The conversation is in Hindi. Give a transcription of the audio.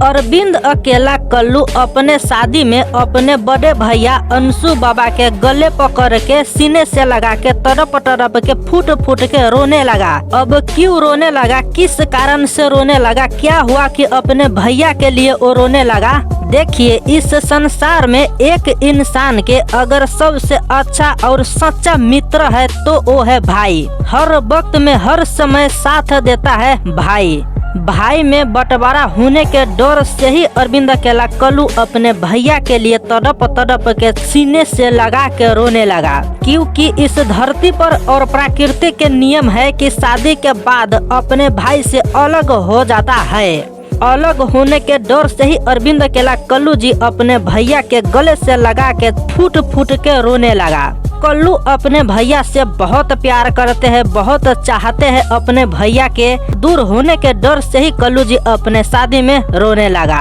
अरविंद अकेला कल्लू अपने शादी में अपने बड़े भैया अंशु बाबा के गले पकड़ के सीने से लगा के तड़प तड़प के फूट फूट के रोने लगा। अब क्यों रोने लगा, किस कारण से रोने लगा, क्या हुआ कि अपने भैया के लिए वो रोने लगा। देखिए, इस संसार में एक इंसान के अगर सबसे अच्छा और सच्चा मित्र है तो वो है भाई। हर वक्त में हर समय साथ देता है भाई में बंटवारा होने के डर से ही अरविंद अकेला कल्लू अपने भैया के लिए तड़प तड़प के सीने से लगा के रोने लगा। क्योंकि इस धरती पर और प्रकृति के नियम है कि शादी के बाद अपने भाई से अलग हो जाता है। अलग होने के डर से ही अरविंद अकेला कल्लू जी अपने भैया के गले से लगा के फूट फूट के रोने लगा। कल्लू अपने भैया से बहुत प्यार करते हैं, बहुत चाहते हैं। अपने भैया के दूर होने के डर से ही कल्लू जी अपने शादी में रोने लगा।